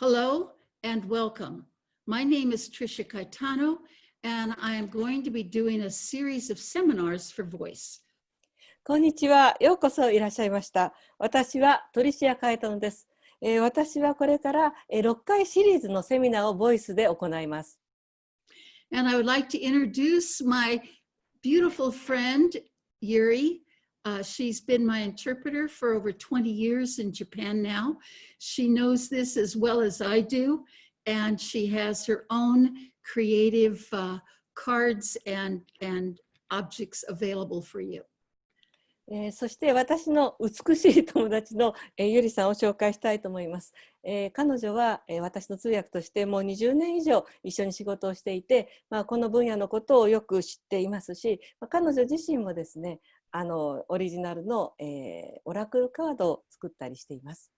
Hello and welcome. My name is Tricia Caetano, and I am going to be doing a series of seminars for VOICE. こんにちは。ようこそいらっしゃいました。私はトリシア・カエタノです。私はこれから6回シリーズのセミナーをボイスで行います。And I would like to introduce my beautiful friend, Yuri. She's been my interpreter for over 20 years in Japan now. She knows this as well as I do, and she has her own creative cards and objects available for you. そして私の美しい友達のゆりさんを紹介したいと思います。彼女は私の通訳としてもう20年以上一緒に仕事をしていて、この分野のことをよく知っていますし、彼女自身もですね、オリジナルのオラクルカードを作ったりしています。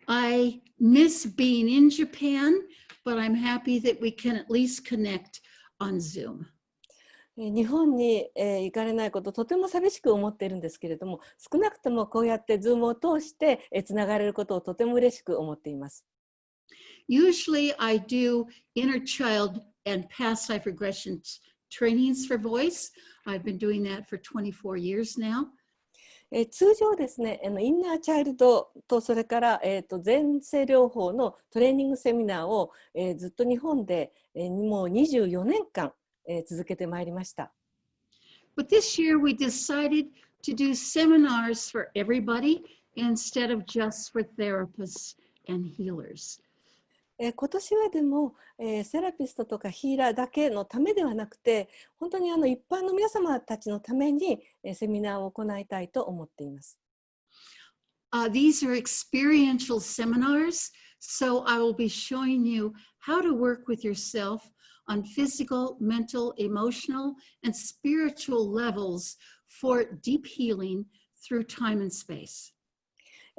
I miss being in Japan, but I'm happy that we can at least connect on Zoom. 日本に行かれないこととても寂しく思っているんですけれども、少なくともこうやって Zoom を通してつながれることをとても嬉しく思っています。Usually I do inner child and past life regression trainings for VOICE. I've been doing that for 24 years now. 通常ですね、インナーチャイルドとそれから、前世療法のトレーニングセミナーを、ずっと日本で、もう24年間続けてまいりました。But this year we decided to do seminars for everybody instead of just for therapists and healers. 今年はでも、セラピストとかヒーラーだけのためではなくて、本当に一般の皆様たちのために、セミナーを行いたいと思っています。These are experiential seminars, so I will be showing you how to work with yourself on physical, mental, emotional, and spiritual levels for deep healing through time and space.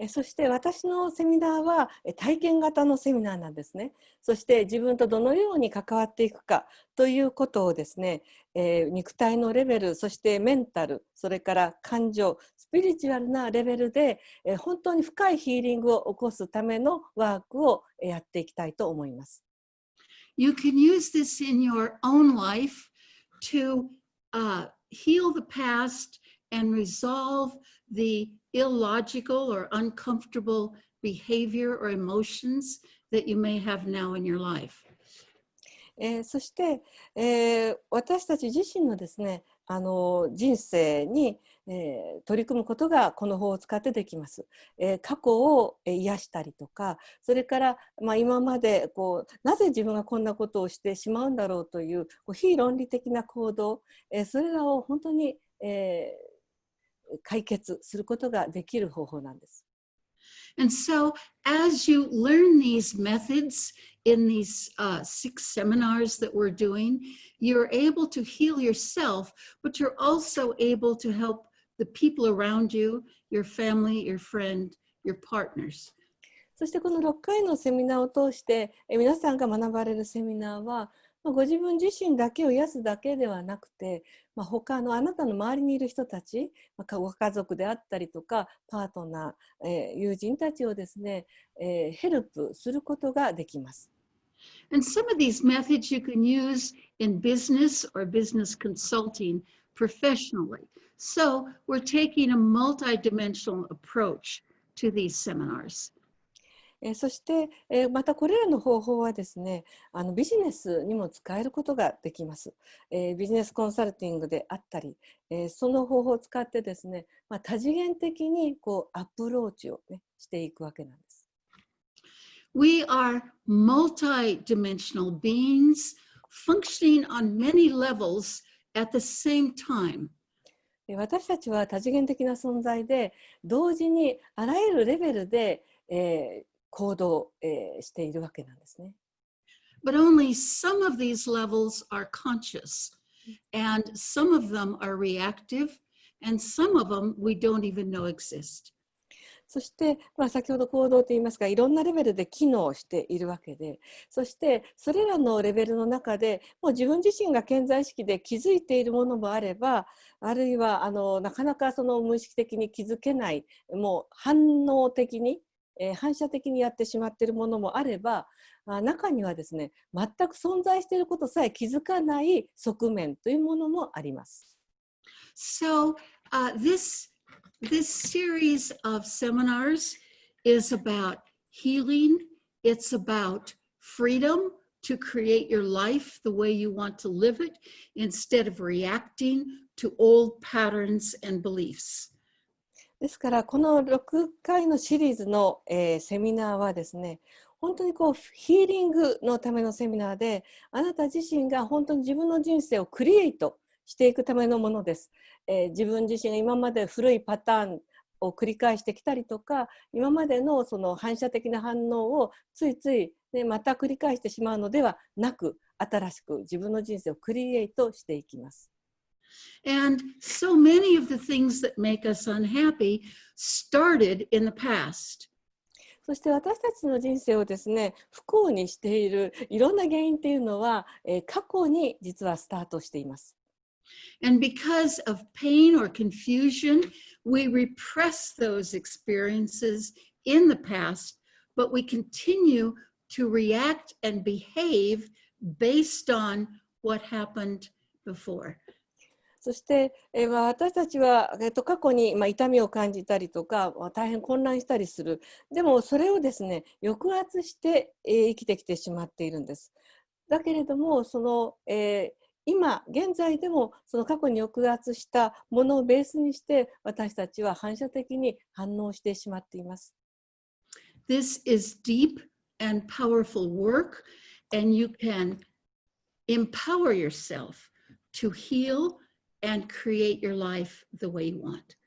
そして私のセミナーは体験型のセミナーなんですね。そして自分とどのように関わっていくかということをですね、肉体のレベル、そしてメンタル、それから感情、スピリチュアルなレベルで本当に深いヒーリングを起こすためのワークをやっていきたいと思います。You can use this in your own life to heal the past and resolve the illogical or uncomfortable behavior or emotions that you may have now in your life. そして、私たち自身のですね、人生に、取り組むことがこの法を使ってできます。過去を癒したりとか、それから、今までなぜ自分がこんなことをしてしまうんだろうという非論理的な行動、それらを本当に、解決することができる方法なんです。And so, as you learn these methods in these 6 seminars that we're doing, you're able to heal yourself, but you're also able to help the people around you, your family, your friend, your partners. そしてこの6回のセミナーを通して皆さんが学ばれるセミナーはご自分自身だけを癒すだけではなくて、他のあなたの周りにいる人たち、ご家族であったりとかパートナー、友人たちをですね、ヘルプすることができます。And some of these methods you can use in business or business consulting professionally. So we're taking a multidimensional approach to these seminars. そして、またこれらの方法はですね、ビジネスにも使えることができます。ビジネスコンサルティングであったり、その方法を使ってですね、多次元的にアプローチを、していくわけなんです。We are multidimensional beings functioning on many levels at the same time. 私たちは多次元的な存在で、同時にあらゆるレベルで、行動、しているわけなんですね。But only some of these levels are conscious, and some of them are reactive, and some of them we don't even know exist. そして、先ほど行動といいますか、いろんなレベルで機能しているわけで、そしてそれらのレベルの中でもう自分自身が潜在意識で気づいているものもあれば、あるいはなかなかその無意識的に気づけない、もう反応的に反射的にやってしまっているものもあれば、中にはですね、全く存在していることさえ気づかない側面というものもあります。So this series of seminars is about healing. It's about freedom to create your life the way you want to live it instead of reacting to old patterns and beliefs. ですからこの6回のシリーズの、セミナーはですね、本当にヒーリングのためのセミナーで、あなた自身が本当に自分の人生をクリエイトしていくためのものです。自分自身が今まで古いパターンを繰り返してきたりとか、今までのその反射的な反応をついつい、ね、また繰り返してしまうのではなく、新しく自分の人生をクリエイトしていきます。And so many of the things that make us unhappy started in the past. そして私たちの人生をですね、不幸にしているいろんな原因っていうのは、過去に実はスタートしています。And because of pain or confusion, we repress those experiences in the past, but we continue to react and behave based on what happened before. そして、私たちは、過去に、痛みを感じたりとか、大変混乱したりする。でもそれをですね、抑圧して、生きてきてしまっているんです。だけれども、その、今現在でもその過去に抑圧したものをベースにして私たちは反射的に反応してしまっています。This is deep and powerful work, and you can empower yourself to heal and create your life the way you want.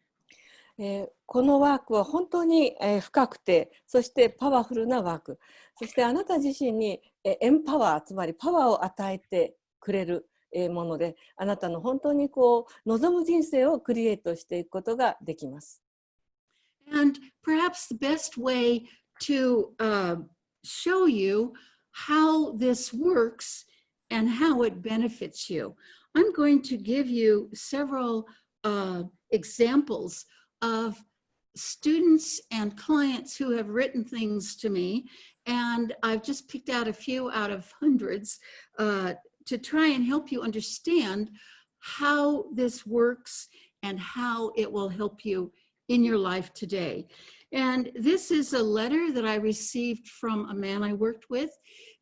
このワークは本当に深くて、そしてパワフルなワーク、そしてあなた自身にエンパワー、つまりパワーを与えてくれるもので、あなたの本当に望む人生をクリエイトしていくことができます。And perhaps the best way to show you how this works and how it benefits you, I'm going to give you several examples of students and clients who have written things to me, and I've just picked out a few out of hundreds to try and help you understand how this works and how it will help you in your life today. And this is a letter that I received from a man I worked with.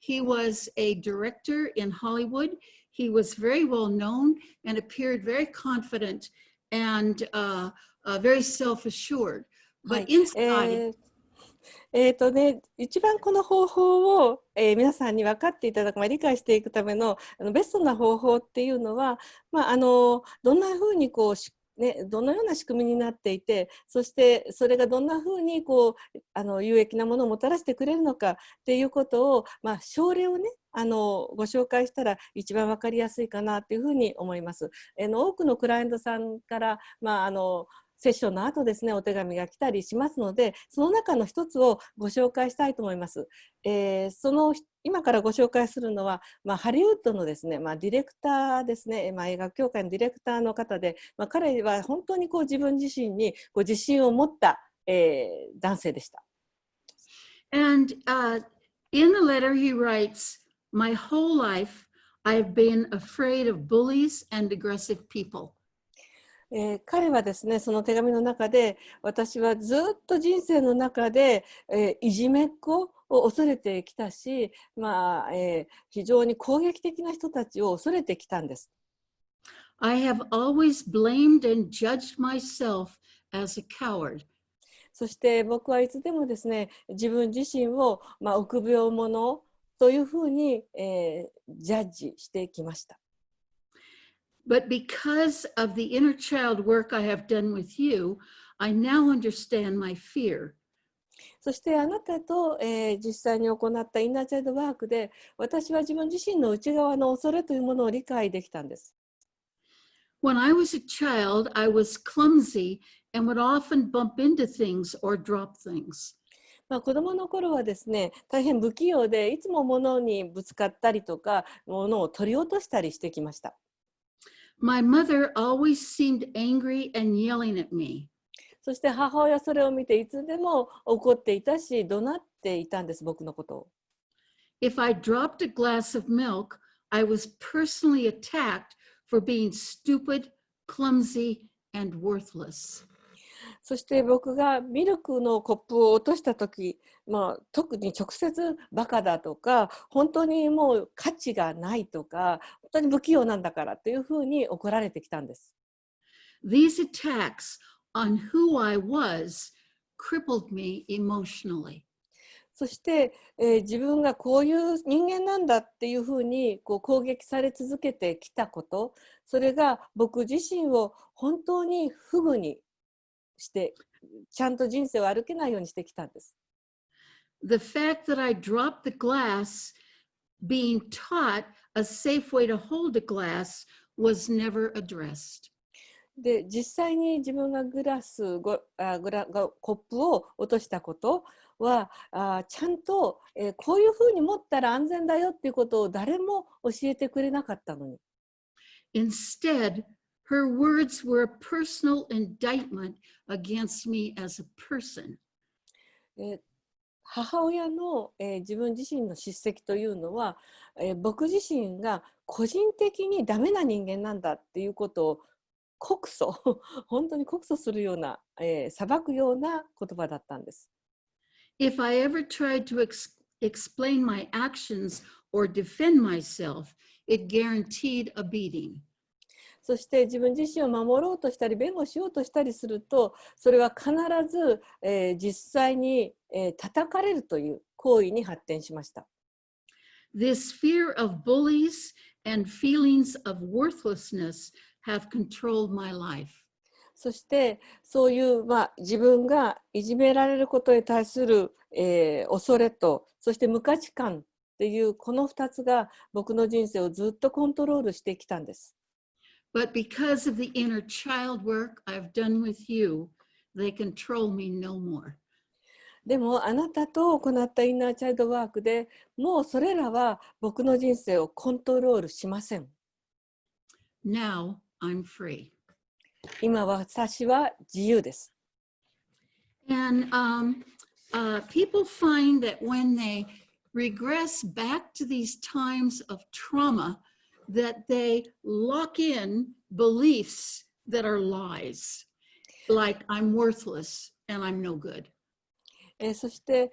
He was a director in Hollywood. He was very well known and appeared very confident and very self-assured. But inside, 一番この方法を、皆さんに分かっていただく、理解していくためのベストな方法っていうのは、どんなふうにどのような仕組みになっていて、そしてそれがどんなふうに有益なものをもたらしてくれるのかっていうことを、症例をねご紹介したら一番分かりやすいかなというふうに思います。多くのクライアントさんから、セッションの後ですね、お手紙が来たりしますので、その中の一つをご紹介したいと思います。今からご紹介するのは、ハリウッドのですね、ディレクターですね、映画協会のディレクターの方で、彼は本当に自分自身に自信を持った、男性でした。And in the letter he writes, "My whole life I've been afraid of bullies and aggressive people." 彼はですね、その手紙の中で、私はずっと人生の中で、いじめっ子を恐れてきたし、非常に攻撃的な人たちを恐れてきたんです。I have always blamed and judged myself as a coward. そして僕はいつでもですね、自分自身を、臆病者というふうに、ジャッジしてきました。But because of the inner child work I have done with you, I now understand my fear. そしてあなたと、実際に行ったインナーチャイルドワークで、私は自分自身の内側の恐れというものを理解できたんです。When I was a child, I was clumsy and would often bump into things or drop things. 子どもの頃はですね、大変不器用で、いつも物にぶつかったりとか、物を取り落としたりしてきました。My mother always seemed angry and yelling at me. そして母親それを見ていつでも怒っていたし、怒鳴っていたんです、僕のことを。If I dropped a glass of milk, I was personally attacked for being stupid, clumsy, and worthless. そして僕がミルクのコップを落とした時、特に直接バカだとか、本当にもう価値がないとか、本当に不器用なんだからというふうに怒られてきたんです。These attacks on who I was crippled me emotionally. そして、自分がこういう人間なんだっていうふうに攻撃され続けてきたこと、それが僕自身を本当に不具にして、ちゃんと人生を歩けないようにしてきたんです。The fact that I dropped the glass, being taught a safe way to hold a glass, was never addressed. で、実際に自分がコップを落としたことはちゃんと、こういうふうに持ったら安全だよっていうことを誰も教えてくれなかったのに。Instead, her words were a personal indictment against me as a person. 母親の、自分自身の叱責というのは、僕自身が個人的にダメな人間なんだっていうことを告訴本当に告訴するような、裁くような言葉だったんです。If I ever tried to explain my actions or defend myself, it guaranteed a beating. そして自分自身を守ろうとしたり弁護しようとしたりすると、それは必ず、実際に、叩かれるという行為に発展しました。This fear of bullies and feelings of worthlessness have controlled my life. そしてそういう、自分がいじめられることに対する、恐れと、そして無価値観っていうこの2つが僕の人生をずっとコントロールしてきたんです。But because of the inner child work I've done with you, they control me no more. でもあなたと行ったインナーチャイルドワークでもうそれらは僕の人生をコントロールしません。Now I'm free. 今私は自由です。And people find that when they regress back to these times of trauma, that they lock in beliefs that are lies, like I'm worthless and I'm no good. そして、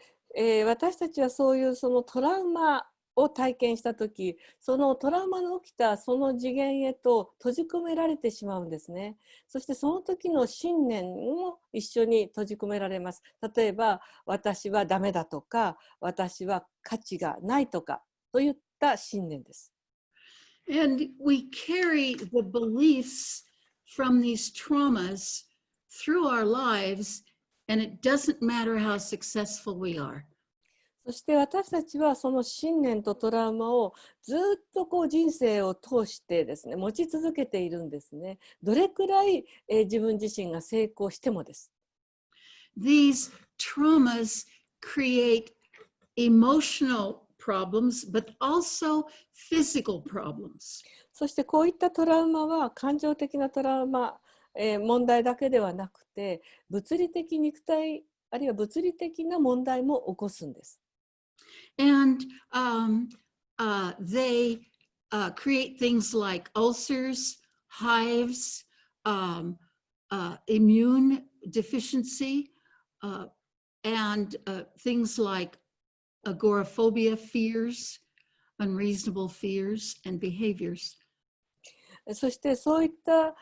私たちはそういうそのトラウマを体験したとき、そのトラウマの起きたその次元へと閉じ込められてしまうんですね。そしてその時の信念も一緒に閉じ込められます。例えば、私はダメだとか、私は価値がないとかといった信念です。And we carry the beliefs from these traumas through our lives, and it doesn't matter how successful we are. そして私たちはその信念とトラウマをずっと人生を通してですね、持ち続けているんですね。どれくらい、自分自身が成功してもです。These traumas create emotional problems, but also physical problems. そしてこういったトラウマは感情的なトラウマ、問題だけではなくて、物理的肉体あるいは物理的な問題も起こすんです。And they create things like ulcers, hives, immune deficiency, and things like agoraphobia, fears, unreasonable fears, and behaviors. そしてそういった、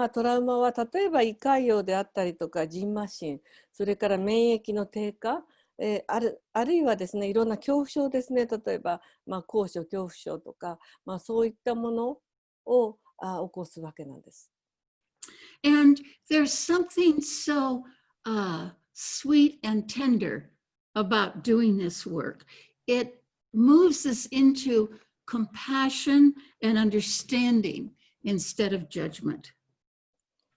トラウマは例えば胃潰瘍であったりとか、じんましん、それから免疫の低下、あるいはですね、いろんな恐怖症ですね。例えば、高所恐怖症とか、そういったものを起こすわけなんです。And there's something so sweet and tender about doing this work. It moves us into compassion and understanding instead of judgment.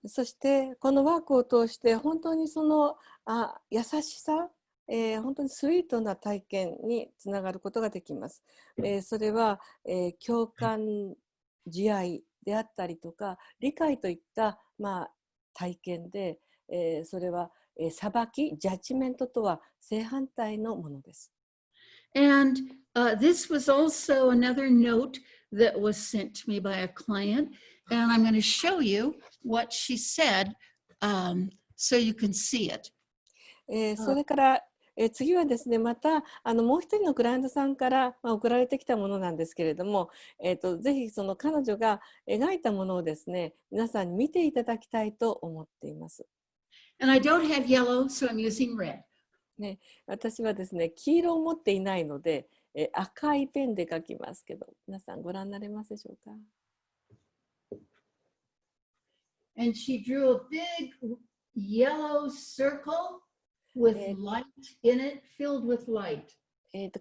そしてこのワークを通して本当にその優しさ、本当にスイートな体験につながることができます。それは、共感慈愛であったりとか理解といった、体験で、それは、裁き、ジャッジメントとは正反対のものです。And this was also another note that was sent to me by a client. And I'm going to show you what she said so you can see it. それから、次はですね、またもう一人のクライアントさんから、送られてきたものなんですけれども、ぜひその彼女が描いたものをですね、皆さんに見ていただきたいと思っています。And I don't have yellow, so I'm using red. ね、私はですね、黄色を持っていないので、赤いペンで書きますけど、皆さんご覧になれますでしょうか。And she drew a big yellow circle with light in it, filled with light.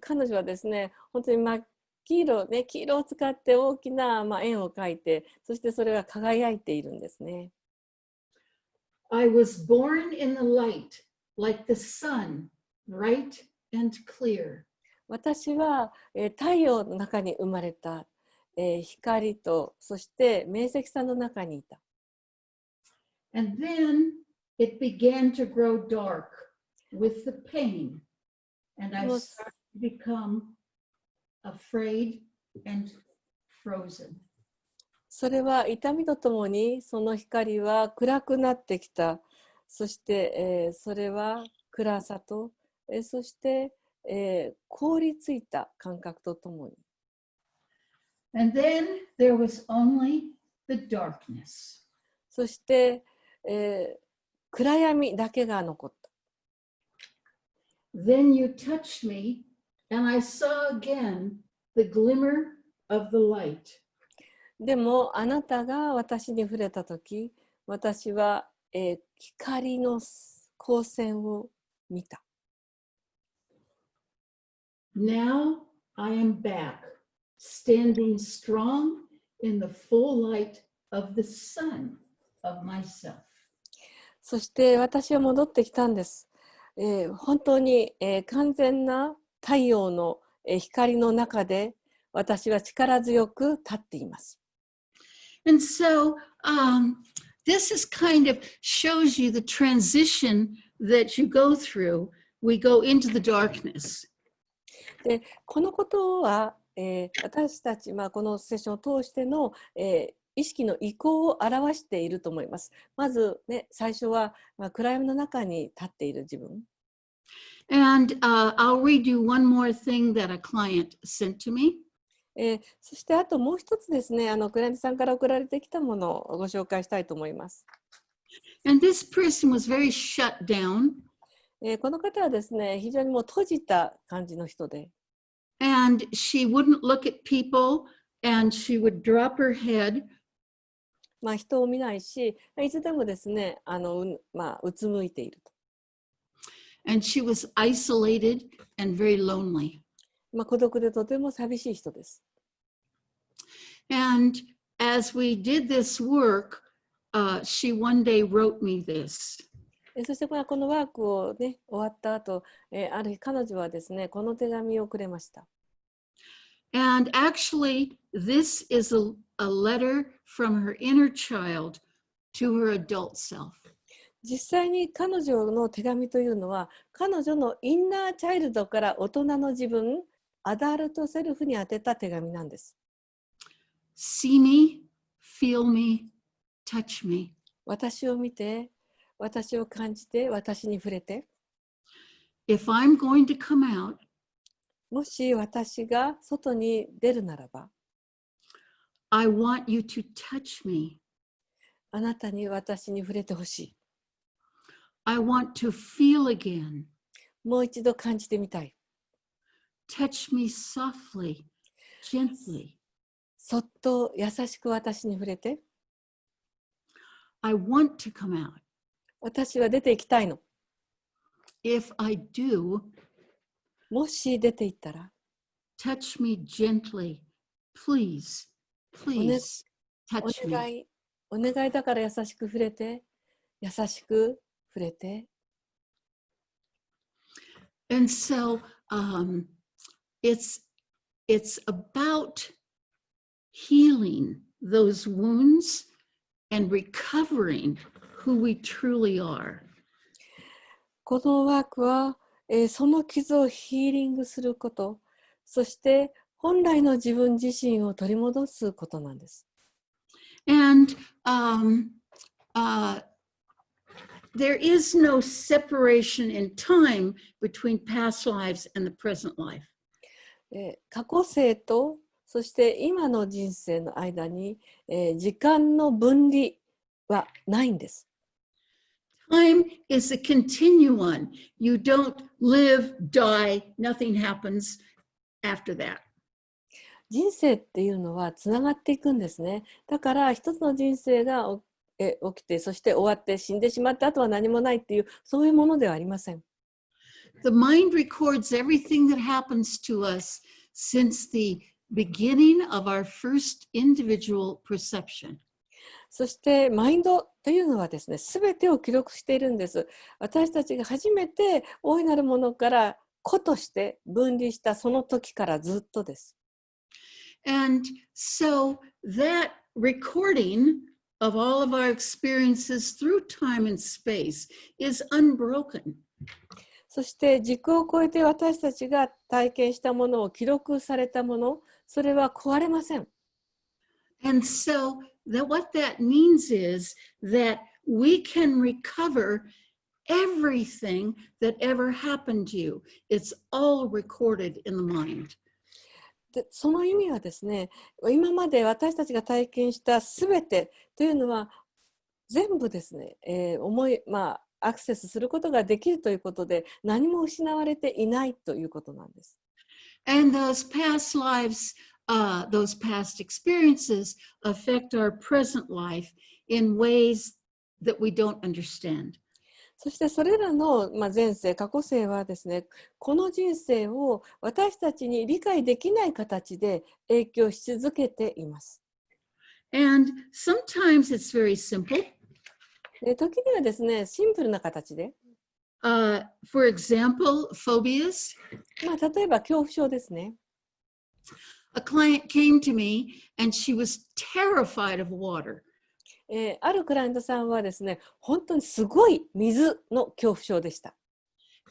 彼女はですね、本当に真っ黄色ね、黄色を使って大きな、円を描いて、そしてそれが輝いているんですね。I was born in the light, like the sun, bright and clear. 私は、太陽の中に生まれた、光と、そして明晰さの中にいた。And then it began to grow dark with the pain, and I started to become afraid and frozen. それは痛みとともにその光は暗くなってきた。そして、それは暗さと、そして、凍りついた感覚とともに。And then there was only the darkness. そして、暗闇だけが残った。Then you touched me, and I saw again the glimmer of the light. でもあなたが私に触れたとき、私は、光の光線を見た。Now I am back, standing strong in the full light of the sun of myself. そして私は戻ってきたんです。本当に、完全な太陽の、光の中で私は力強く立っています。And so this is kind of shows you the transition that you go through. We go into the darkness. でこのことは、私たち、このセッションを通しての、意識の移行を表していると思います。まず、ね、最初は、暗闇の中に立っている自分。And I'll read you one more thing that a client sent to me. そしてあともう一つですね、クライアントさんから送られてきたものをご紹介したいと思います。And this person was very shut down. この方はですね、非常にもう閉じた感じの人で。And she wouldn't look at people and she would drop her head. 人を見ないし、いつでもですね、うつむいていると。And she was isolated and very lonely. 孤独でとても寂しい人です。And as we did this work, she one day wrote me this. そしてこのワークを、ね、終わった後、ある日彼女はですね、この手紙をくれました。And actually, this is a letter from her inner child to her adult self. 実際に彼女の手紙というのは、彼女のインナーチャイルドから大人の自分、アダルトセルフに宛てた手紙なんです。See me, feel me, touch me. 私を見て、私を感じて、私に触れて。If I'm going to come out, もし私が外に出るならば、I want you to touch me. あなたに私に触れてほしい。I want to feel again. もう一度感じてみたい。Touch me softly, gently. そっと優しく私に触れて。I want to come out. 私は出て行きたいの。If I do, もし出て行ったら、touch me gently. Please, please touch me. お願いだから優しく触れて、優しく触れて。And so it's about healing those wounds and recovering who we truly are. このワークは、その傷をヒーリングすること、そして本来の自分自身を取り戻すことなんです。And there is no separation in time between past lives and the present life. 過去世とそして今の人生の間に、時間の分離はないんです。Time is a continuum. You don't live, die, nothing happens after that. 人生っていうのはつながっていくんですね。だから一つの人生が起きて、そして終わって死んでしまってあとは何もないっていう、そういうものではありません。The mind records everything that happens to us since the beginning of our first individual perception. そしてマインドというのはですね、すべてを記録しているんです。私たちが初めて大いなるものから個として分離したその時からずっとです。And so that recording of all of our experiences through time and space is unbroken. そして時空を超えて私たちが体験したものを記録されたもの、それは壊れません。And so what that means is that we can recover everything that ever happened to you. It's all recorded in the mind. でその意味はですね、今まで私たちが体験したすべてというのは全部ですね、アクセスすることができるということで何も失われていないということなんです。And those past lives, those past experiences affect our present life in ways that we don't understand. そしてそれらの前世、過去世はですね、この人生を私たちに理解できない形で影響し続けています。And sometimes it's very simple. 時にはですね、シンプルな形で。For example, phobias. 例えば恐怖症ですね。A client came to me and she was terrified of water. あるクライアントさんはですね、本当にすごい水の恐怖症でした。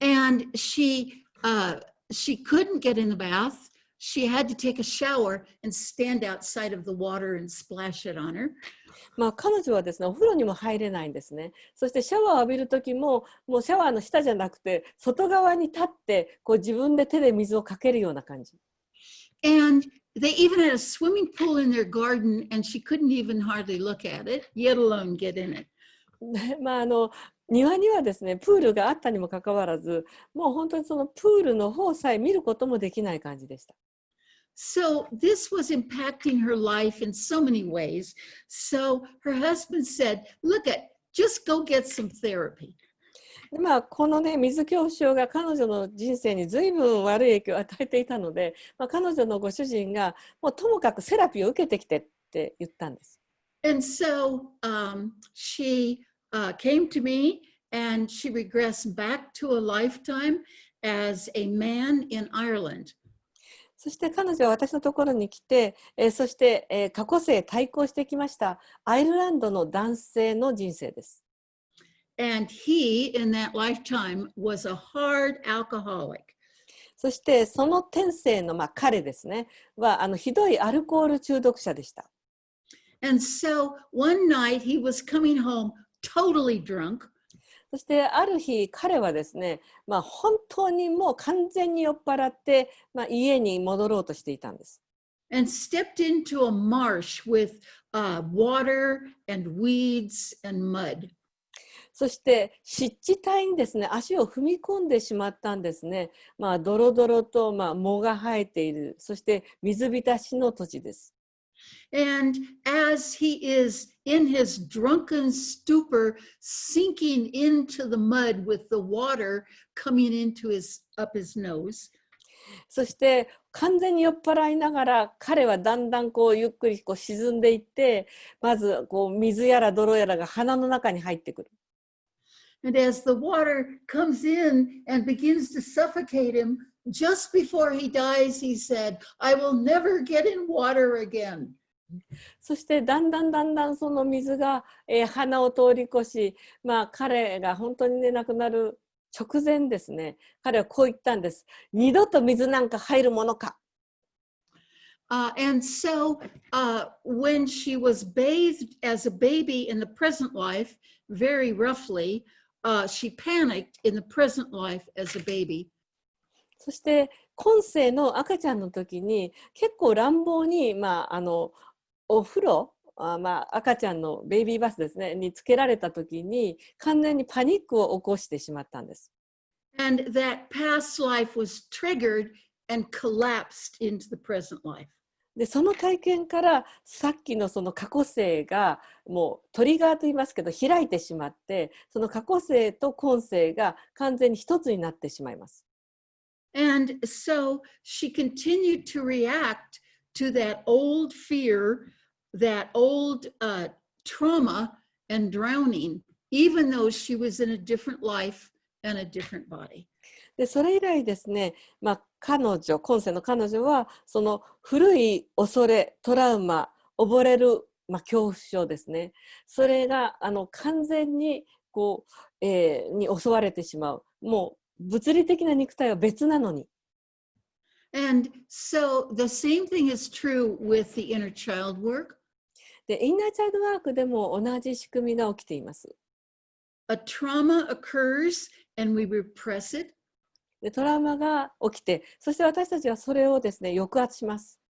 And she couldn't get in the bath. She had to take a shower and stand outside of the water and splash it on her. 彼女はですね、お風呂にも入れないんですね。そしてシャワーを浴びるときも、もうシャワーの下じゃなくて、外側に立って、自分で手で水をかけるような感じ。And they even had a swimming pool in their garden, and she couldn't even hardly look at it, yet alone get in it. 庭にはですね、プールがあったにもかかわらず、もう本当にそのプールの方さえ見ることもできない感じでした。So this was impacting her life in so many ways. So her husband said, look just go get some therapy. でこのね、水恐怖症が彼女の人生に随分悪い影響を与えていたので、彼女のご主人がもうともかくセラピーを受けてきてって言ったんです。And so she came to me and she regressed back to a lifetime as a man in Ireland. そして彼女は私のところに来て、そして、過去世対抗してきましたアイルランドの男性の人生です。And he, in that lifetime, was a hard alcoholic. そしてその天性の、彼ですねはひどいアルコール中毒者でした。And so one night he was coming home totally drunk. そしてある日彼はですね、本当にもう完全に酔っ払って、家に戻ろうとしていたんです。And stepped into a marsh with water and weeds and mud. そして湿地帯にですね、足を踏み込んでしまったんですね。ドロドロと藻が生えている、そして水浸しの土地です。And as he is in his drunken stupor, sinking into the mud with the water coming up his nose. そして完全に酔っ払いながら彼はだんだんゆっくり沈んでいって、まず水やら泥やらが鼻の中に入ってくる。And as the water comes in and begins to suffocate him, just before he dies, he said, I will never get in water again. そしてだんだんその水が、鼻を通り越し、彼が本当にね亡くなる直前ですね、彼はこう言ったんです。二度と水なんか入るものか。And so when she was bathed as a baby in the present life, very roughly, she panicked in the present life as a baby. そして今世の赤ちゃんの時に結構乱暴に、お風呂、赤ちゃんのベイビーバスですねにつけられた時に完全にパニックを起こしてしまったんです。And that past life was triggered and collapsed into the present life. でその体験からさっきのその過去世がもうトリガーと言いますけど開いてしまって、その過去世と今世が完全に一つになってしまいます。And so she continued to react to that old fear, that old trauma and drowning, even though she was in a different life and a different body. でそれ以来ですね、今世の彼女はその古い恐れ、トラウマ、溺れる、恐怖症ですね、それが完全にに襲われてしまう。もう物理的な肉体は別なのに。And so the same thing is true with the inner child work. でインナーチャイルドワークでも同じ仕組みが起きています。A trauma occurs and we repress it. でトラウマが起きて、そして私たちはそれをですね抑圧します。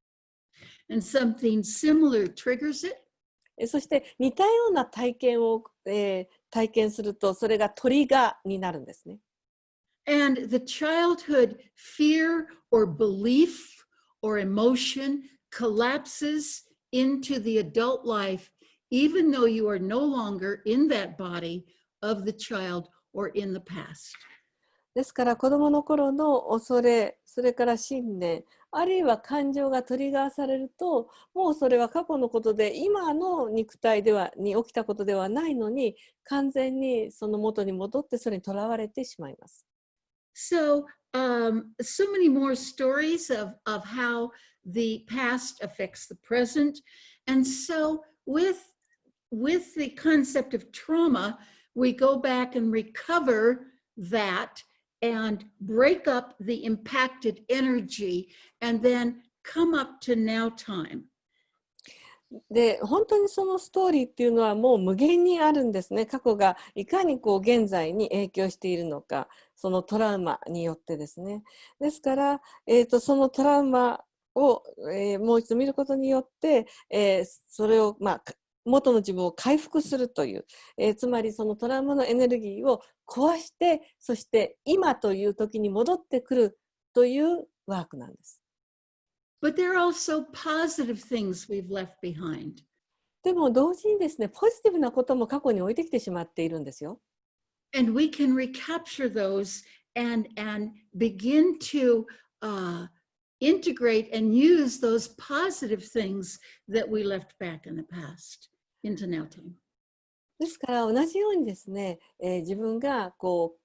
And something similar triggers it. そして似たような体験を、体験するとそれがトリガーになるんですね。And the childhood fear or belief or emotion collapses into the adult life, even though you are no longer in that body of the child or in the past. ですから子どもの頃の恐れ、それから信念、あるいは感情がトリガーされると、もうそれは過去のことで今の肉体に起きたことではないのに、完全にその元に戻ってそれにとらわれてしまいます。So many more stories of how the past affects the present. And so with the concept of trauma, we go back and recover that and break up the impacted energy and then come up to now time. で本当にそのストーリーっていうのはもう無限にあるんですね。過去がいかに現在に影響しているのか、そのトラウマによってですね。ですから、そのトラウマを、もう一度見ることによって、それを、元の自分を回復するという、つまりそのトラウマのエネルギーを壊して、そして今という時に戻ってくるというワークなんです。But there are also positive things we've left behind. でも同時にですね、ポジティブなことも過去に置いてきてしまっているんですよ。And we can recapture those and begin to integrate and use those positive things that we left back in the past into now time. ですから同じようにですね、自分が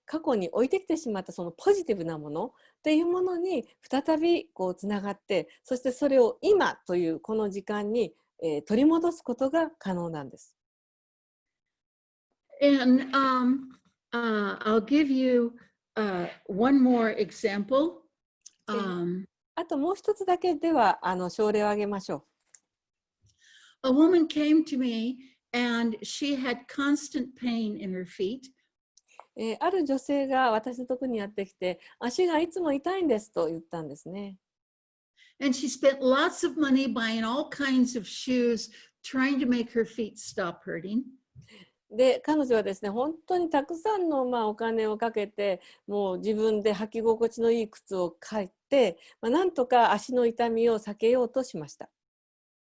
過去に置いてきてしまったそのポジティブなものっていうものに再びつながって、そしてそれを今というこの時間に、取り戻すことが可能なんです。And I'll give you one more example. あともう一つだけでは症例を挙げましょう。A woman came to me and she had constant pain in her feet. ある女性が私のところにやってきて、足がいつも痛いんですと言ったんですね。And she spent lots of money buying all kinds of shoes, trying to make her feet stop hurting. で彼女はですね、本当にたくさんのお金をかけて、もう自分で履き心地のいい靴を買って、なんとか足の痛みを避けようとしました。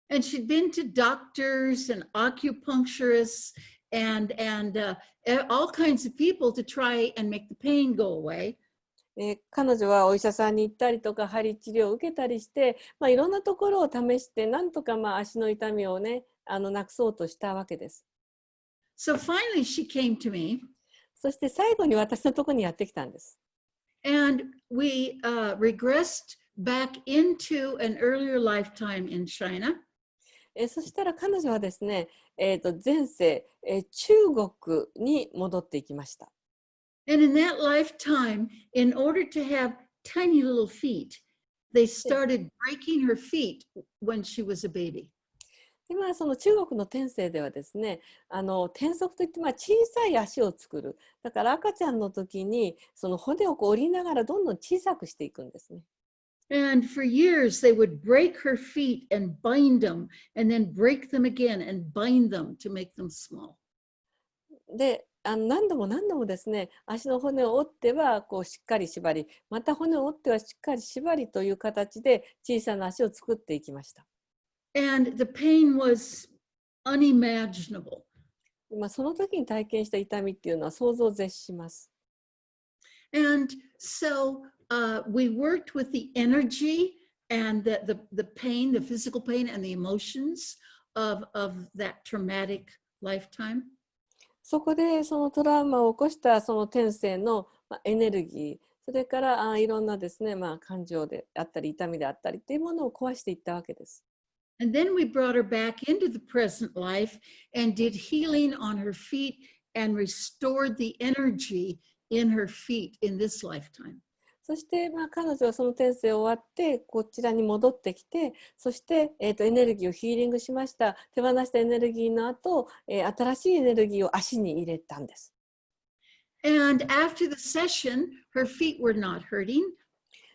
And she'd been to doctors and acupuncturists and all kinds of people to try and make the pain go away. 彼女はお医者さんに行ったりとか鍼治療を受けたりして、いろんなところを試してなんとか足の痛みをねなくそうとしたわけです。So finally she came to me. そして最後に私のところにやってきたんです。And we regressed back into an earlier lifetime in China. そしたら彼女はですね、前世、中国に戻っていきました。And in that lifetime, in order to have tiny little feet, they started breaking her feet when she was a baby. でその中国の天性ではですね、転足といって小さい足を作る。だから赤ちゃんの時にその骨を折りながらどんどん小さくしていくんですね。And for years, they would break her feet and bind them, and then break them again and bind them to make them small. で何度も何度もですね、足の骨を折ってはこうしっかり縛り、また骨を折ってはしっかり縛りという形で小さな足を作っていきました。And the pain was unimaginable. その時に体験した痛みっていうのは想像を絶します。And so we worked with the energy and the pain, the physical pain and the emotions of that traumatic lifetime. そこでそのトラウマを起こしたその天性のエネルギー、それからいろんなですね、感情であったり痛みであったりっていうものを壊していったわけです。And then we brought her back into the present life and did healing on her feet and restored the energy in her feet in this lifetime. そして彼女はその転生終わってこちらに戻ってきて、そして、エネルギーをヒーリングしました。手放したエネルギーの後、新しいエネルギーを足に入れたんです。And after the session, her feet were not hurting.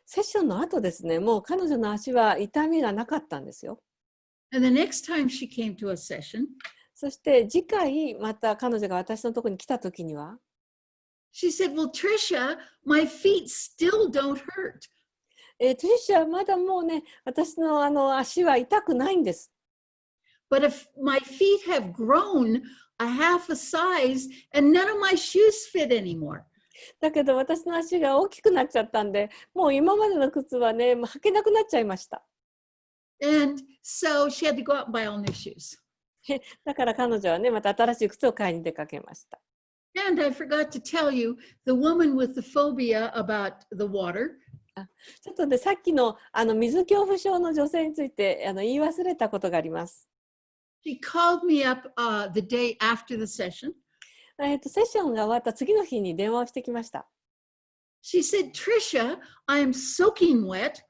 セッションの後ですね、もう彼女の足は痛みがなかったんですよ。And the next time she came to a session, そして次回また彼女が私のところに来た時には、she said, "Well, Tricia, my feet still don't hurt." トリシアまだもうね、私の足は痛くないんです。But if my feet have grown a half a size and none of my shoes fit anymore. だけど私の足が大きくなっちゃったんで、もう今までの靴はね、履けなくなっちゃいました。And so she had to go out and buy all new shoes. だから彼女はね、また新しい靴を買いに出かけました。And I forgot to tell you, the woman with the phobia about the water. ちょっとね、さっきの水恐怖症の女性について言い忘れたことがあります。She called me up the day after the session. セッションが終わった次の日に電話をしてきました。She said, "Tricia, I am soaking wet."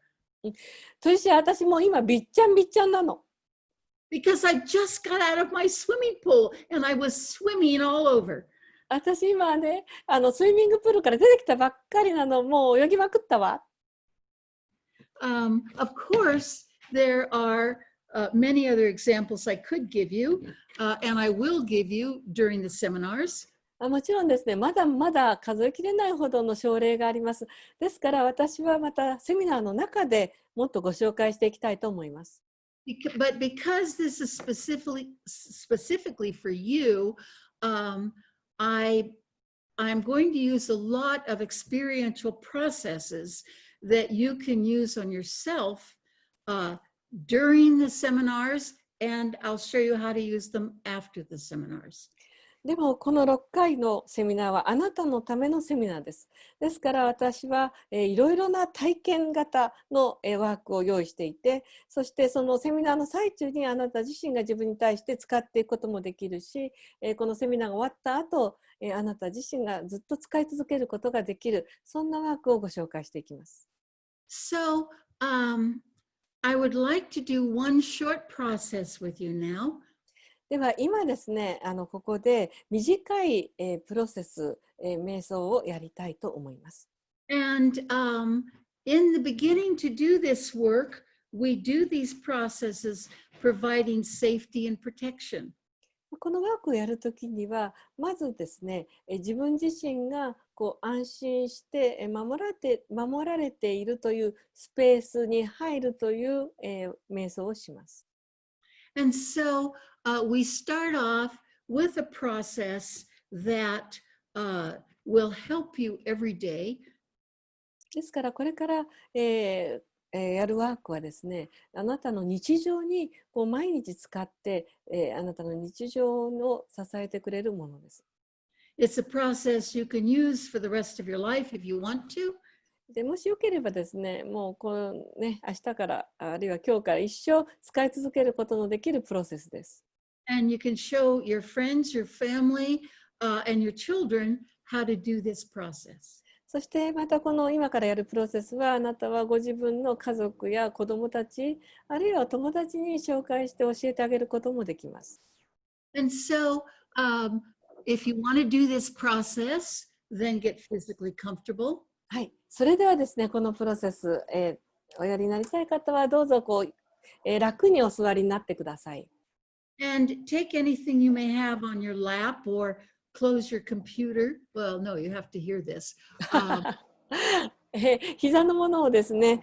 トリシア、私もう今びっちゃんびっちゃんなの。Because I just got out of my swimming pool and I was swimming all over. 私今ね、スイミングプールから出てきたばっかりなの、もう泳ぎまくったわ。Of course, there are many other examples I could give you, and I will give you during the seminars. もちろんですね、まだまだ数えきれないほどの症例があります。ですから私はまたセミナーの中でもっとご紹介していきたいと思います。But because this is specifically for you, I'm going to use a lot of experiential processes that you can use on yourself during the seminars, and I'll show you how to use them after the seminars. でもこの6回のセミナーはあなたのためのセミナーです。ですから私はいろいろな体験型のワークを用意していて、そしてそのセミナーの最中にあなた自身が自分に対して使っていくこともできるし、このセミナーが終わった後、あなた自身がずっと使い続けることができる、そんなワークをご紹介していきます。So, I would like to do one short process with you now. では今ですね、ここで短い、プロセス、瞑想をやりたいと思います。And in the beginning to do this work, we do these processes providing safety and protection. このワークをやるときには、まずですね、自分自身がこう安心して守られているというスペースに入るという、瞑想をします。And so we start off with a process that will help you every day. ですからこれから、やるワークはですね、あなたの日常にこう毎日使って、あなたの日常を支えてくれるものです。It's a process you can use for the rest of your life if you want to. でもしよければですね、もうこのね、明日からあるいは今日から一生使い続けることのできるプロセスです。And you can show your friends, your family, and your children how to do this process. そしてまたこの今からやるプロセスは、あなたはご自分の家族や子どもたち、あるいは友達に紹介して教えてあげることもできます。And so, if you want to do this process, then get physically comfortable. はい、それではですね、このプロセス、おやりになりたい方はどうぞ楽にお座りになってください。And take anything you may have on your lap or close your computer. Well, no, you have to hear this. 膝のものをですね、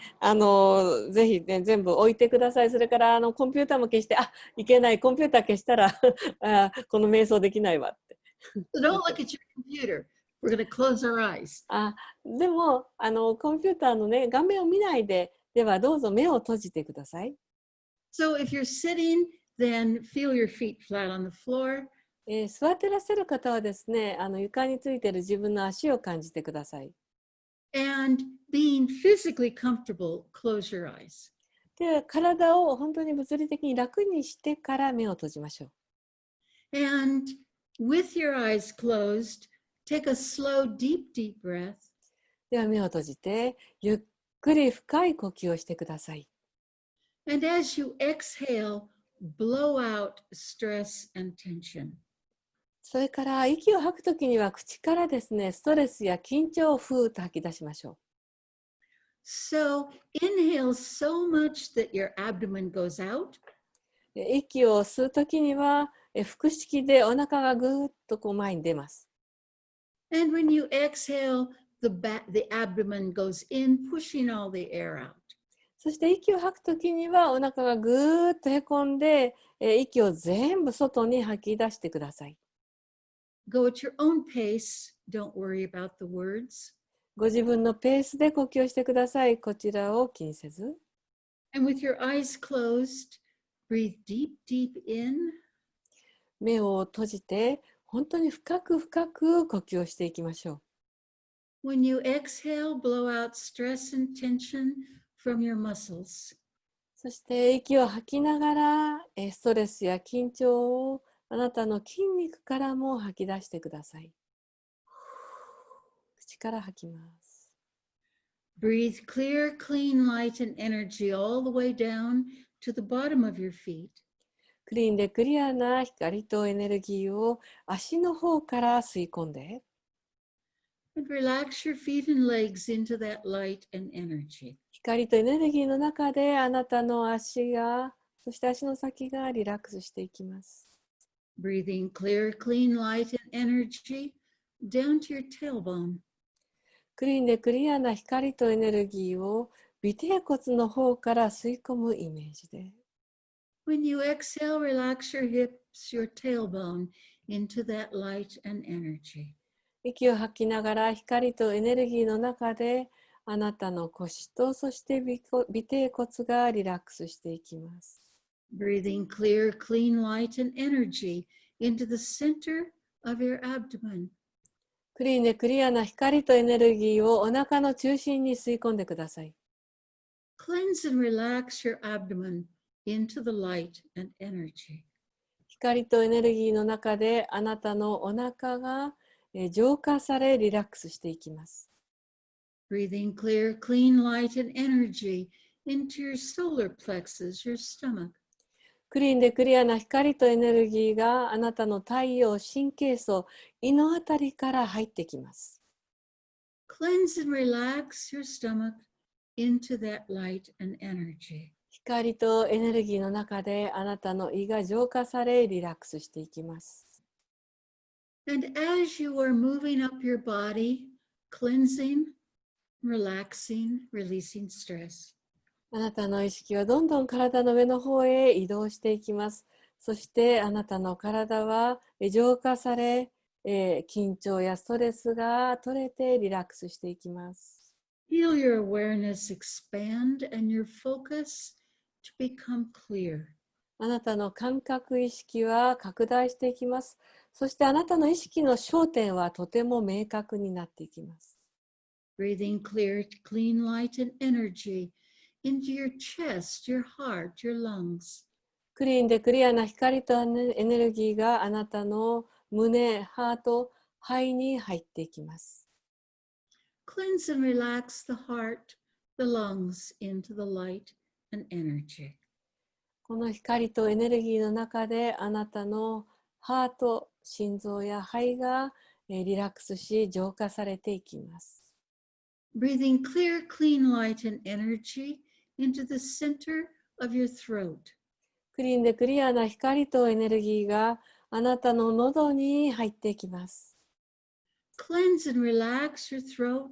ぜひね、全部置いてください。それからコンピューターも消して、いけない、コンピューター消したらこの瞑想できないわって。So don't look at your computer. We're going to close our eyes. でもコンピューターのね、画面を見ないで、ではどうぞ目を閉じてください。So if you're sitting, then feel your feet flat on the floor. 座ってらっしゃる方はですね、床についている自分の足を感じてください。And being physically comfortable, close your eyes. で、体を本当に物理的に楽にしてから目を閉じましょう。And with your eyes closed, take a slow, deep, deep breath. では目を閉じて、ゆっくり深い呼吸をしてください。And as you exhale, blow out stress and tension. それから息を吐くときには口からですね、ストレスや緊張をふーっと吐き出しましょう。So inhale so much that your abdomen goes out. 息を吸うときには腹式でお腹がぐーっと前に出ます。And when you exhale, the abdomen goes in, pushing all the air out. そして息を吐くときにはお腹がぐーっとへこんで、息を全部外に吐き出してください。Go at your own pace. Don't worry about the words. ご自分のペースで呼吸をしてください。こちらを気にせず。And with your eyes closed, breathe deep, deep in. 目を閉じて、本当に深く深く呼吸をしていきましょう。When you exhale, blow out stress and tension from your muscles. そして息を吐きながら、ストレスや緊張をあなたの筋肉からも吐き出してください。口から吐きます。Breathe clear, clean light and energy all the way down to the bottom of your feet. クリーンでクリアな光とエネルギーを足の方から吸い込んで。And relax your feet and legs into that light and energy. 光とエネルギーの中であなたの足が、そして足の先がリラックスしていきます。Breathing clear, clean light and energy down to your tailbone. クリーンでクリアな光とエネルギーを尾てい骨の方から吸い込むイメージで。When you exhale, relax your hips, your tailbone into that light and energy. 息を吐きながら光とエネルギーの中であなたの腰とそして尾てい骨がリラックスしていきます。Breathing clear, clean light and energy into the center of your abdomen. クリーンでクリアな光とエネルギーをお腹の中心に吸い込んでください。Cleanse and relax your abdomen into the light and energy. 光とエネルギーの中であなたのお腹が浄化されリラックスしていきます。Breathing clear, clean light and energy into your solar plexus, your stomach. クリーンでクリアな光とエネルギーがあなたの太陽、神経層、胃のあたりから入ってきます。Cleanse and relax your stomach into that light and energy. 光とエネルギーの中であなたの胃が浄化されリラックスしていきます。And as you are moving up your body, cleansing, relaxing, releasing stress. あなたの意識はどんどん体の上の方へ移動していきます。そしてあなたの体は浄化され、緊張やストレスが取れてリラックスしていきます。Feel your awareness expand and your focus to become clear. あなたの感覚意識は拡大していきます。そしてあなたの意識の焦点はとても明確になっていきます。breathing clear, clean light and energy into your chest, your heart, your lungs. クリーンでクリアな光とエネルギーがあなたの胸、ハート、肺に入っていきます。Cleanse and relax the heart, the lungs into the light and energy. この光とエネルギーの中であなたのハート、心臓や肺がリラックスし浄化されていきます。Breathing clear, clean light and energy into the center of your throat. クリーンでクリアな光とエネルギーがあなたの喉に入っていきます。Cleanse and relax your throat,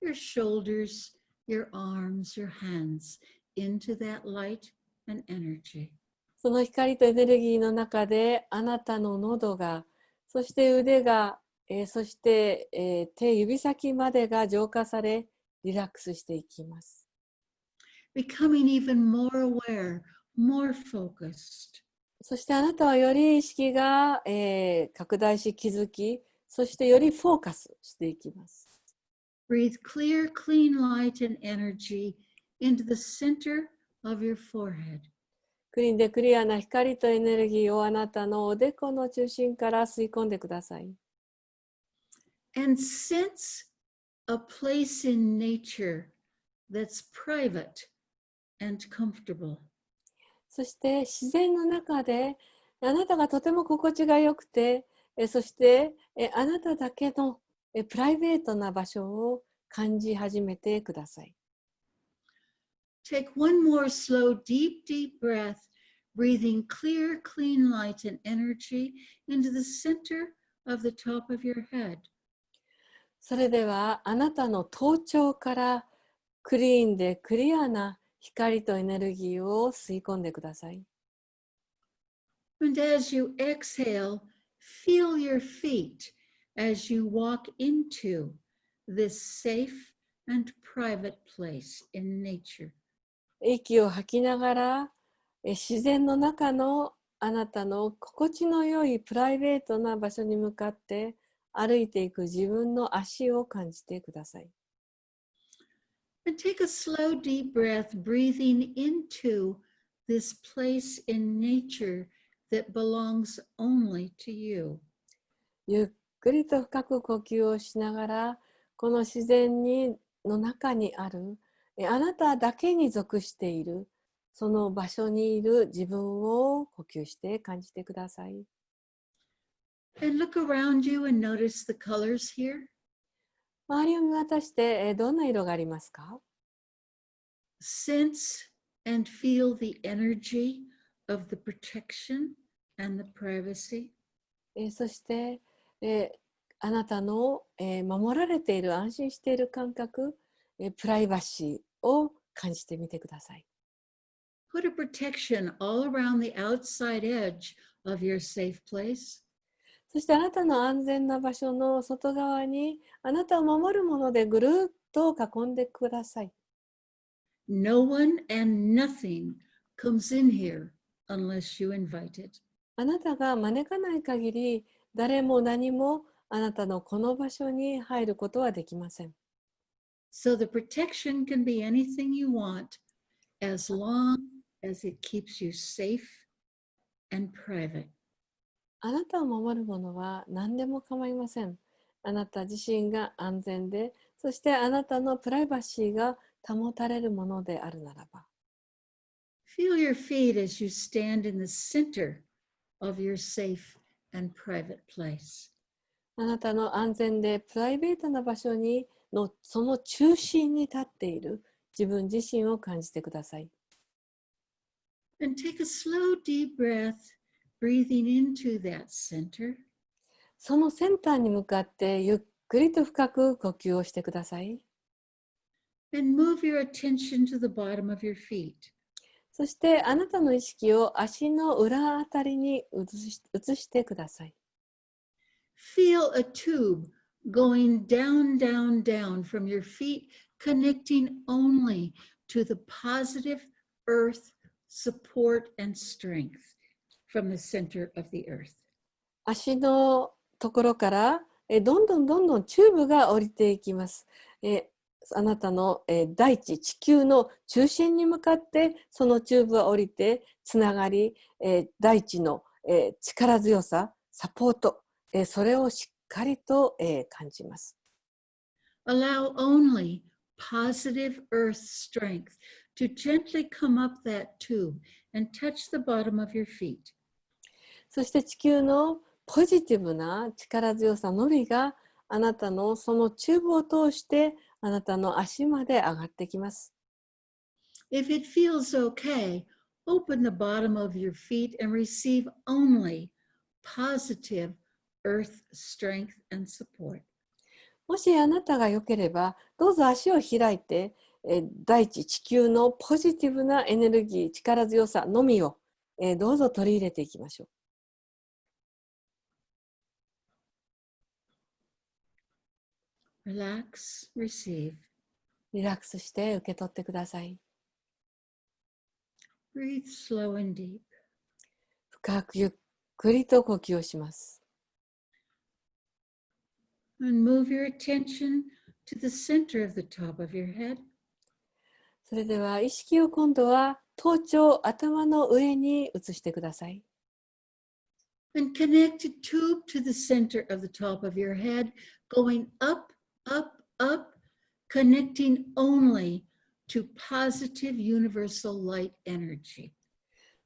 your shoulders, your arms, your hands into that light and energy. その光とエネルギーの中であなたの喉が、そして腕が、そして、手指先までが浄化されリラックスしていきます。Becoming even more aware, more focused. そしてあなたはより意識が、拡大し気づき、そしてよりフォーカスしていきます。Breathe clear, clean light and energy into the center of your forehead. クリーンでクリアな光とエネルギーをあなたのおでこの中心から吸い込んでください。And sense a place in nature that's private and comfortable. そして自然の中であなたがとても心地がよくて、そしてあなただけのプライベートな場所を感じ始めてください。Take one more slow, deep, deep breath, breathing clear, clean light and energy into the center of the top of your head. それではあなたの頭頂からクリーンでクリアな光とエネルギーを吸い込んでください。And as you exhale, feel your feet as you walk into this safe and private place in nature. 息を吐きながら自然の中のあなたの心地の良いプライベートな場所に向かって歩いていく自分の足を感じてください。And take a slow, deep breath, breathing into this place in nature that belongs only to you. ゆっくりと深く呼吸をしながら、この自然の中にあるあなただけに属しているその場所にいる自分を呼吸して感じてください。And look around you and notice the colors here. 周りを見渡してどんな色がありますか？ Sense and feel the energy of the protection and the privacy. そしてあなたの守られている安心している感覚、プライバシーを感じてみてください。Put a protection all around the outside edge of your safe place. そしてあなたの安全な場所の外側にあなたを守るものでぐるっと囲んでください。No one and nothing comes in here unless you invite it. あなたが招かない限り誰も何もあなたのこの場所に入ることはできません。So the protection can be anything you want as long as it keeps you safe and private. あなたを守るものは何でも構いません。あなた自身が安全で、そしてあなたのプライバシーが保たれるものであるならば。Feel your feet as you stand in the center of your safe and private place. あなたの安全でプライベートな場所にその中心に立っている自分自身を感じてください。And take a slow, deep breath, breathing into that center. そのセンターに向かってゆっくりと深く呼吸をしてください。And move your attention to the bottom of your feet. そしてあなたの意識を足の裏あたりに移してください。Feel a tube going down, down, down from your feet, connecting only to the positive earth support and strength from the center of the earth. 足のところからどんどんチューブが降りていきます。あなたの大地、地球の中心に向かってそのチューブは降りてつながり、大地の力強さ、サポート、それをしっかりと感じます。Allow only positive earth strength to gently come up that tube and touch the bottom of your feet. そして地球のポジティブな力強さのみがあなたのそのチューブを通してあなたの足まで上がってきます。If it feels okay, open the bottom of your feet and receive only positive earth strength and support. もしあなたが良ければどうぞ足を開いて大地、地球のポジティブなエネルギー、力強さのみをどうぞ取り入れていきましょう。Relax, receive. リラックスして受け取ってください。Breathe slow and deep. 深くゆっくりと呼吸をします。And move your attention to the center of the top of your head. それでは意識を今度は頭頂、頭の上に移してください。And connect a tube to the center of the top of your head, going up, up, up, connecting only to positive universal light energy.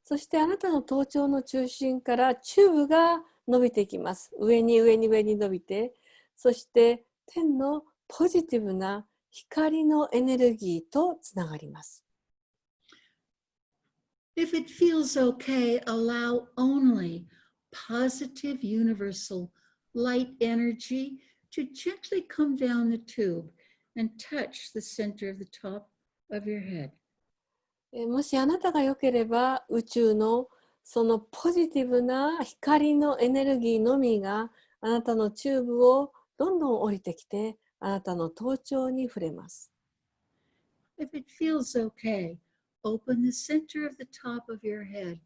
そしてあなたの頭頂の中心からチューブが伸びていきます。上に上に上に伸びて、そして天のポジティブな光のエネルギーとつながります。If it feels okay, allow only positive universal light energy to gently come down the tube and touch the center of the top of your head. もしあなたが良ければ宇宙のそのポジティブな光のエネルギーのみがあなたのチューブをどんどん降りてきてあなたの頭頂に触れます。If it feels okay, open the center of the top of your head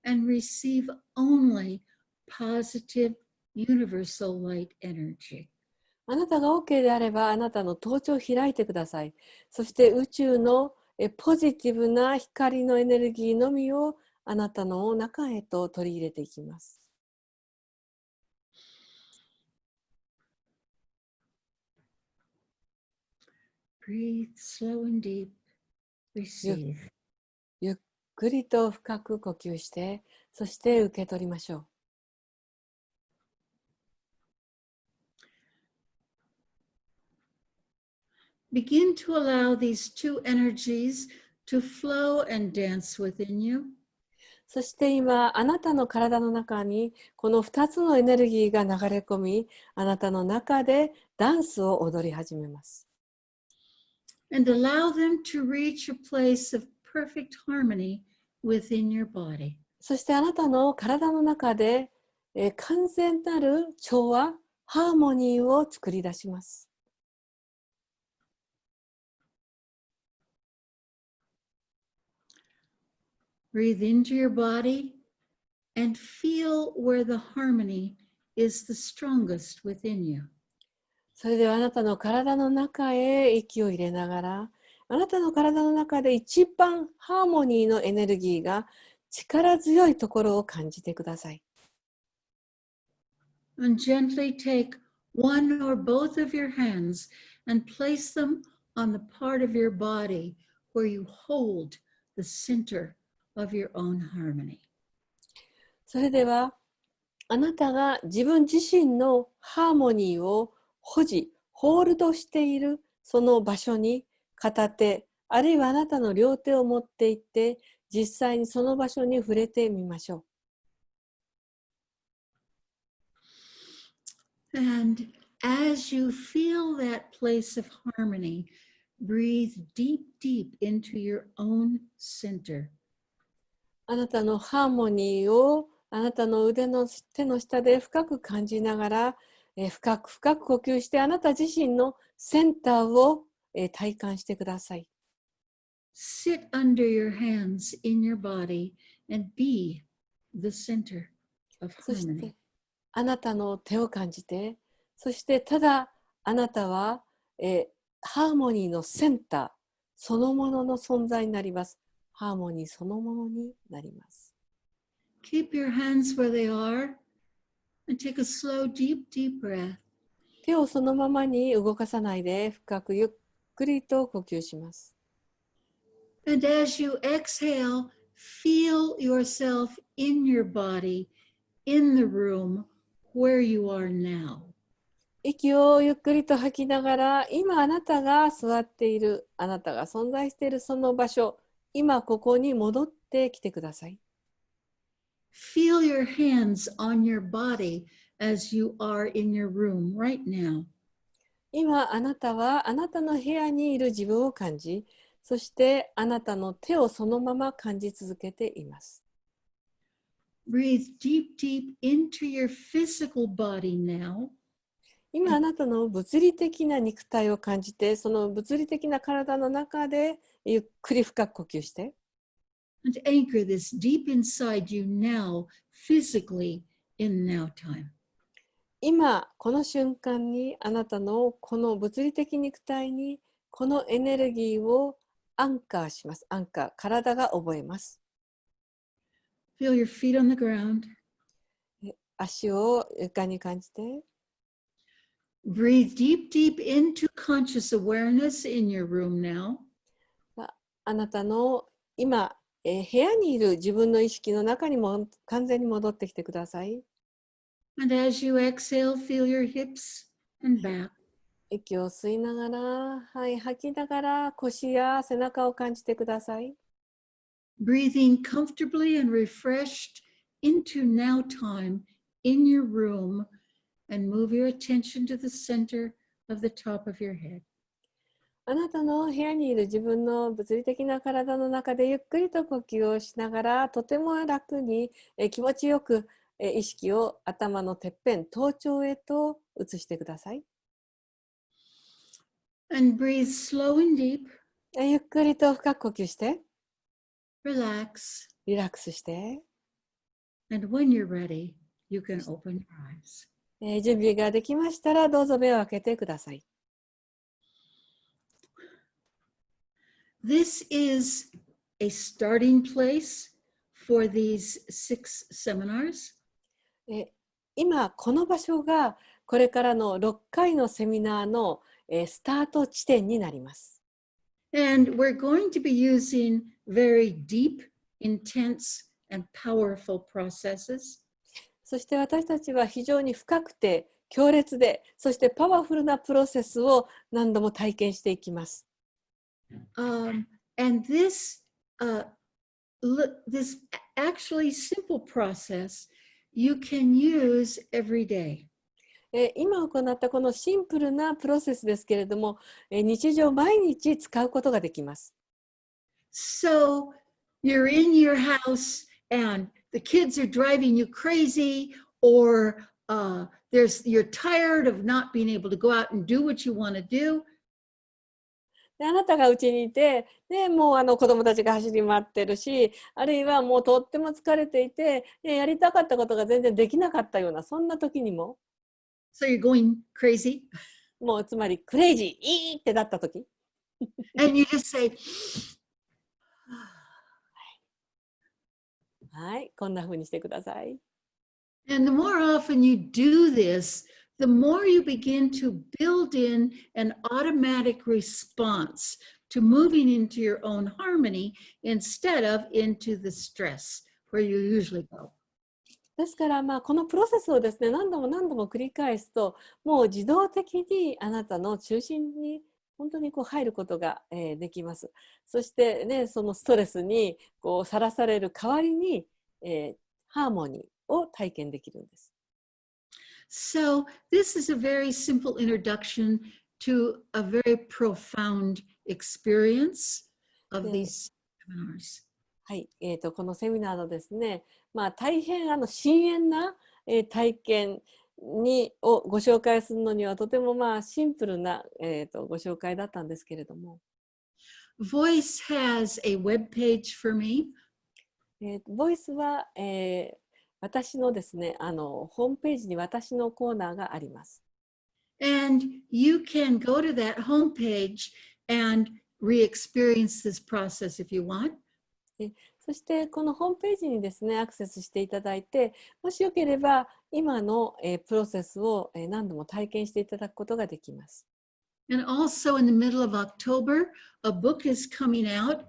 and receive only positive universal light energy. あなたが OK であればあなたの頭頂を開いてください。そして宇宙のポジティブな光のエネルギーのみをあなたの中へと取り入れていきます。Breathe slow and deep. Receive. ゆっくりと深く呼吸して、そして受け取りましょう。Begin to allow these two energies to flow and dance within you. そして今あなたの体の中にこの2つのエネルギーが流れ込み、あなたの中でダンスを踊り始めます。And allow them to reach a place of perfect harmony within your body. そしてあなたの体の中で完全なる調和、ハーモニーを作り出します。Breathe into your body and feel where the harmony is the strongest within you. それではあなたの体の中へ息を入れながら、あなたの体の中で一番ハーモニーのエネルギーが力強いところを感じてください。And gently take one or both of your hands and place them on the part of your body where you hold the center of your own harmony. それではあなたが自分自身のハーモニーを保持、ホールドしているその場所に片手、あるいはあなたの両手を持っていって、実際にその場所に触れてみましょう。And as you feel that place of harmony, breathe deep, deep into your own center. あなたのハーモニーをあなたの腕の手の下で深く感じながら、深く深く呼吸してあなた自身のセンターを体感してください。Sit under your hands in your body and be the center of そし harmony. てあなたの手を感じて、そしてただあなたはハーモニーのセンターそのものの存在になります。ハーモニーそのものになります。Keep your hands where they are and take a slow, deep, deep breath. 手をそのままに動かさないで深くゆっくりと呼吸します。And as you exhale, feel yourself in your body, in the room where you are now. 息をゆっくりと吐きながら、今あなたが座っている、あなたが存在しているその場所、今ここに戻ってきてください。Feel your hands on your body as you are in your room right now. 今あなたはあなたの部屋にいる自分を感じ、そしてあなたの手をそのまま感じ続けています。Breathe deep, deep into your physical body now. 今あなたの物理的な肉体を感じて、その物理的な体の中でゆっくり深く呼吸して、And anchor this deep inside you now, physically in now time. 今この瞬間にあなたのこの物理的肉体にこのエネルギーをアンカーします。アンカー、体が覚えます。Feel your feet on the ground. 足を床に感じて、Breathe deep, deep into conscious awareness in your room now. あなたの今、部屋にいる自分の意識の中にも完全に戻ってきてください。And as you exhale, feel your hips and back. 息を吸いながら、はい、吐きながら腰や背中を感じてください。Breathing comfortably and refreshed into now time in your room, and move your attention to the center of the top of your head. あなたの部屋にいる自分の物理的な体の中でゆっくりと呼吸をしながら、とても楽に気持ちよく意識を頭のてっぺん、頭頂へと移してください。And breathe slow and deep. ゆっくりと深く呼吸して、Relax. リラックスして、And when you're ready, you can open your eyes. 準備ができましたらどうぞ目を開けてください。This is a starting place for these 6 seminars. 今この場所がこれからの6回のセミナーのスタート地点になります。And we're going to be using very deep, intense, and powerful processes. そして私たちは非常に深くて強烈で、そしてパワフルなプロセスを何度も体験していきます。And this actually simple process you can use every day. 今行ったこのシンプルなプロセスですけれども、日常毎日使うことができます。So you're in your house and the kids are driving you crazy, or you're tired of not being able to go out and do what you want to do. であなたがうちにいて、でもう子どもたちが走り回ってるし、あるいはもうとっても疲れていて、やりたかったことが全然できなかったような、そんな時にも、So you're going crazy. もうつまりクレイジー、いいってなった時、And you just say, はい、こんな風にしてください。and the more often you do this, the more you begin to build in an automatic response to moving into your own harmony instead of into the stress where you usually go. ですからこのプロセスをですね、何度も何度も繰り返すと、もう自動的にあなたの中心に本当に入ることができます。そしてね、そのストレスにさらされる代わりに、ハーモニーを体験できるんです。So this is a very simple introduction to a very profound experience of these seminars. はい、このセミナーのですね、大変深遠な、体験をご紹介するのにはとてもシンプルな、ご紹介だったんですけれども、VOICE has a web page for me. VOICE は、私のですね、ホームページに私のコーナーがあります。And you can go to that homepage and re-experience this process if you want. そしてこのホームページにですねアクセスしていただいて、もしよければ今のプロセスを何度も体験していただくことができます。And also in the middle of October, a book is coming out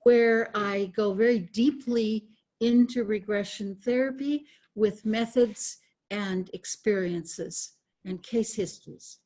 where I go very deeply into regression therapy with methods and experiences and case histories.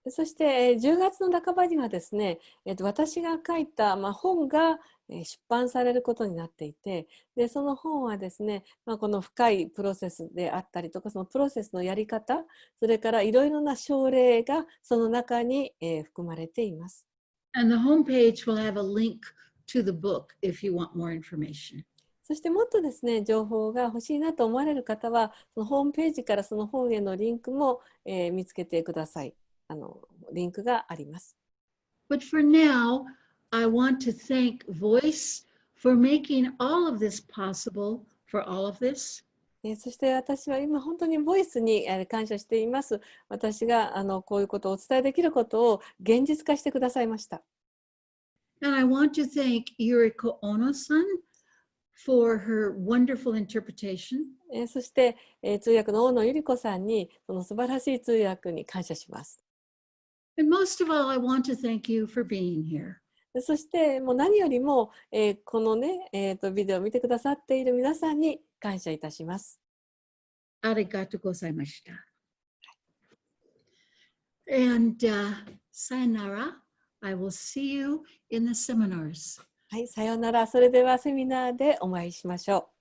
そして10月の半ばにはですね、私が書いた本が出版されることになっていて、でその本はですね、この深いプロセスであったりとか、そのプロセスのやり方、それからいろいろな症例がその中に含まれています。And the homepage will have a link to the book if you want more information. そしてもっとですね、情報が欲しいなと思われる方は、そのホームページからその本へのリンクも見つけてください。リンクがあります。But for now, I want to thank VOICE for making all of this possible for all of this. そして私は今本当にボイスに感謝しています。私がこういうことをお伝えできることを現実化してくださいました。And I want to thank Yuriko Ono-san for her wonderful interpretation. そして通訳の大野百合子さんにその素晴らしい通訳に感謝します。And most of all, I want to thank you for being here. そしてもう何よりも、このね、ビデオを見てくださっている皆さんに感謝いたします。ありがとうございました。And sayonara. I will see you in the seminars. はい、さようなら。それではセミナーでお会いしましょう。